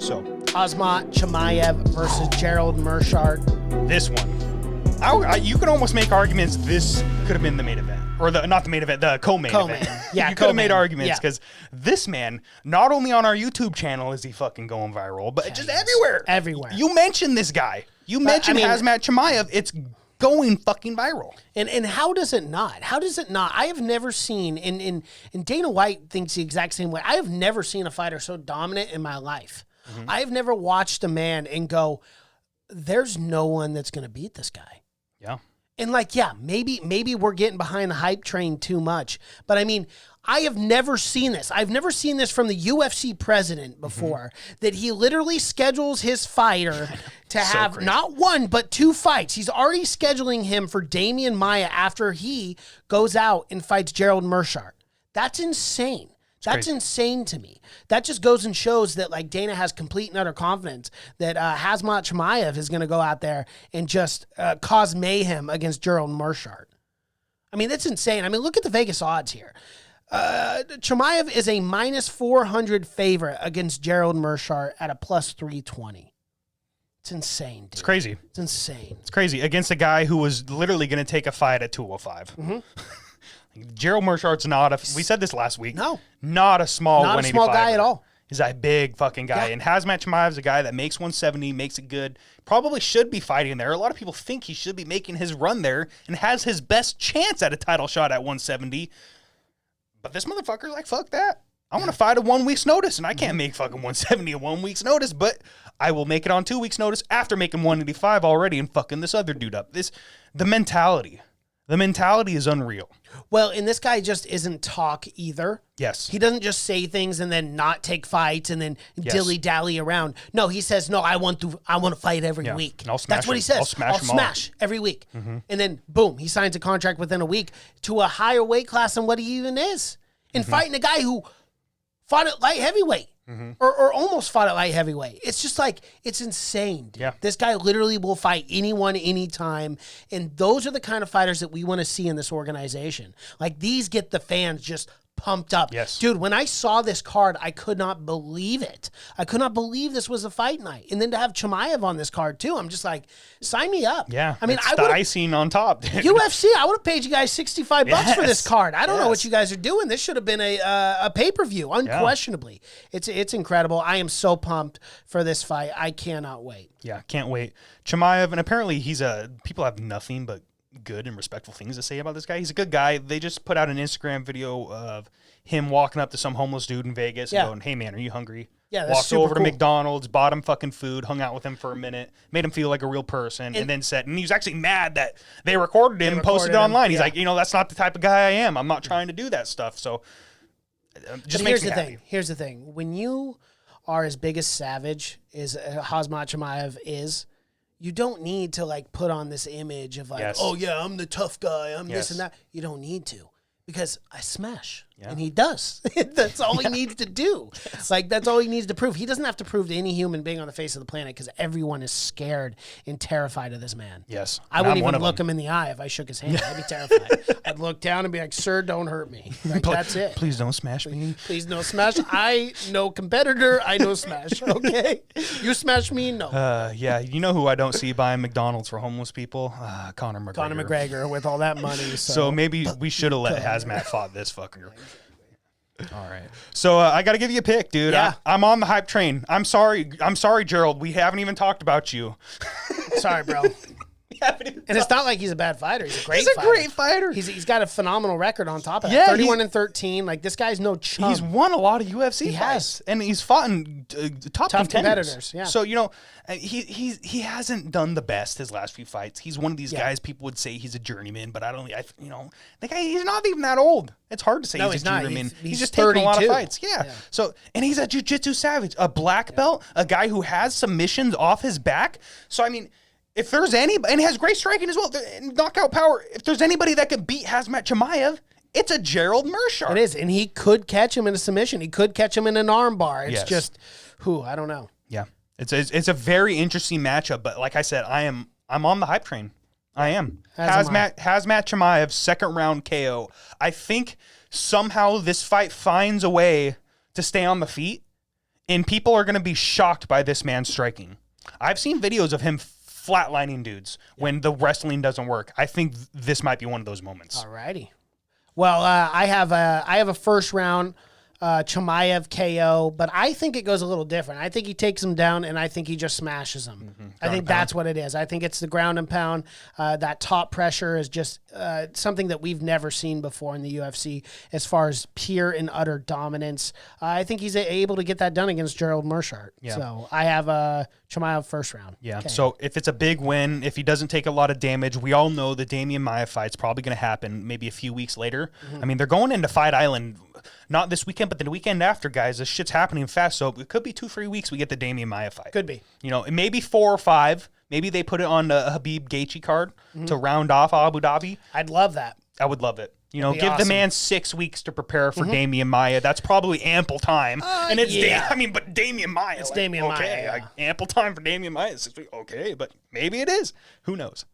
So Khamzat Chimaev versus Gerald Meerschaert. this one, you can almost make arguments this could have been the main event. Or not the main event, the co-main event. Yeah, you could have made co-main. arguments because this man, not only on our YouTube channel is he fucking going viral, but just everywhere. Everywhere. You mentioned this guy. You mentioned Khamzat Chimaev. It's going fucking viral. And how does it not? How does it not? I have never seen, and Dana White thinks the exact same way. I have never seen a fighter so dominant in my life. Mm-hmm. I have never watched a man and go, there's no one that's going to beat this guy. Yeah. And maybe we're getting behind the hype train too much. But I mean, I have never seen this. I've never seen this from the UFC president before, that he literally schedules his fighter to have not one, but 2 fights. He's already scheduling him for Damian Maia after he goes out and fights Gerald Meerschaert. That's insane. That's insane to me. That just goes and shows that like Dana has complete and utter confidence that Khamzat Chimaev is going to go out there and just cause mayhem against Gerald Meerschaert. I mean, that's insane. I mean, look at the Vegas odds here. Chimaev is a minus 400 favorite against Gerald Meerschaert at a plus 320. It's insane, dude. It's crazy. It's insane. It's crazy. Against a guy who was literally going to take a fight at 205. Mm-hmm. Gerald Meerschaert's not we said this last week. No. Not a small 185. Not a small guy at all. He's a big fucking guy. Yeah. And Khamzat Chimaev's a guy that makes 170, makes it good. Probably should be fighting there. A lot of people think he should be making his run there and has his best chance at a title shot at 170. But this motherfucker's like, fuck that. I want to fight at 1 week's notice, and I can't make fucking 170 at 1 week's notice, but I will make it on 2 weeks' notice after making 185 already and fucking this other dude up. The mentality is unreal. Well, and this guy just isn't talk either. Yes. He doesn't just say things and then not take fights and then dilly-dally around. No, he says, no, I want to fight every week. And I'll smash That's what he says. I'll smash every week. Mm-hmm. And then, boom, he signs a contract within a week to a higher weight class than what he even is. And fighting a guy who fought at light heavyweight. Mm-hmm. Or almost fought at light heavyweight. It's just like, it's insane. Dude. Yeah. This guy literally will fight anyone, anytime. And those are the kind of fighters that we want to see in this organization. Like, these get the fans just pumped up. Yes. Dude, when I saw this card, I could not believe it. I could not believe this was a fight night. And then to have Chimaev on this card, too, I'm just like, sign me up. Yeah. I mean, it's the icing on top. Dude. UFC, I would have paid you guys $65 for this card. I don't know what you guys are doing. This should have been a pay-per-view, unquestionably. Yeah. It's incredible. I am so pumped for this fight. I cannot wait. Yeah, can't wait. Chimaev, and apparently people have nothing but good and respectful things to say about this guy. He's a good guy. They just put out an Instagram video of him walking up to some homeless dude in Vegas and going, hey man, are you hungry? Yeah, that's walked super over to cool. McDonald's, bought him fucking food, hung out with him for a minute, made him feel like a real person, and then said, and he was actually mad that they recorded him and posted it online. He's like, that's not the type of guy I am. I'm not trying to do that stuff. So just makes me happy. Here's the thing. When you are as big a savage as Khamzat Chimaev is, you don't need to like put on this image of like, oh yeah, I'm the tough guy, I'm this and that. You don't need to, because I smash. Yeah. And he does. That's all he needs to do. Like, that's all he needs to prove. He doesn't have to prove to any human being on the face of the planet, because everyone is scared and terrified of this man. Yes. I wouldn't even look him in the eye if I shook his hand. I'd be terrified. I'd look down and be like, sir, don't hurt me. Like, that's it. Please don't smash me. Please don't smash. I no competitor. I no smash. Okay? You smash me? No. Yeah. You know who I don't see buying McDonald's for homeless people? Conor McGregor. Conor McGregor with all that money. So maybe we should have let Khamzat fought this fucker. All right. So I got to give you a pick, dude. Yeah. I'm on the hype train. I'm sorry, Gerald. We haven't even talked about you. Sorry, bro. And it's not like he's a bad fighter. He's a great fighter. He's got a phenomenal record on top of that. 31-13. Like, this guy's no chump. He's won a lot of UFC fights. Has. And he's fought in tough competitors. Yeah. So, he hasn't done the best his last few fights. He's one of these guys people would say he's a journeyman, but the guy, he's not even that old. It's hard to say he's a journeyman. He's just taking a lot of fights. Yeah. So, and he's a jiu-jitsu savage, a black belt, a guy who has submissions off his back. So, I mean, if there's anybody, and he has great striking as well, knockout power, if there's anybody that could beat Khamzat Chimaev, it's a Gerald Meerschaert. It is, and he could catch him in a submission. He could catch him in an arm bar. It's just, I don't know. Yeah, it's a very interesting matchup, but like I said, I'm on the hype train. I am. Khamzat Chimaev, second round KO. I think somehow this fight finds a way to stay on the feet And people are going to be shocked by this man striking. I've seen videos of him flatlining dudes when the wrestling doesn't work. I think this might be one of those moments. Alrighty. Well, I have a first round Chimaev KO, but I think it goes a little different. I think he takes him down, and I think he just smashes him. I think that's what it is. I think it's the ground and pound. That top pressure is just something that we've never seen before in the UFC as far as pure and utter dominance. I think he's able to get that done against Gerald Meerschaert. Yeah. So I have Chimaev first round. Yeah. KO. So if it's a big win, if he doesn't take a lot of damage, we all know the Damian Maia fight's probably going to happen maybe a few weeks later. I mean, they're going into Fight Island not this weekend, but the weekend after, guys. This shit's happening fast, so it could be 2-3 weeks we get the Damian Maia fight. Could be. You know, maybe 4 or 5. Maybe they put it on the Habib Gaethje card to round off Abu Dhabi. I'd love that. I would love it. You know, give awesome. the man 6 weeks to prepare for Damian Maia. That's probably ample time. And it's but Damian Maia. It's Damian Maia. Okay, Yeah. Ample time for Damian Maia. 6 weeks. Okay, but maybe it is. Who knows?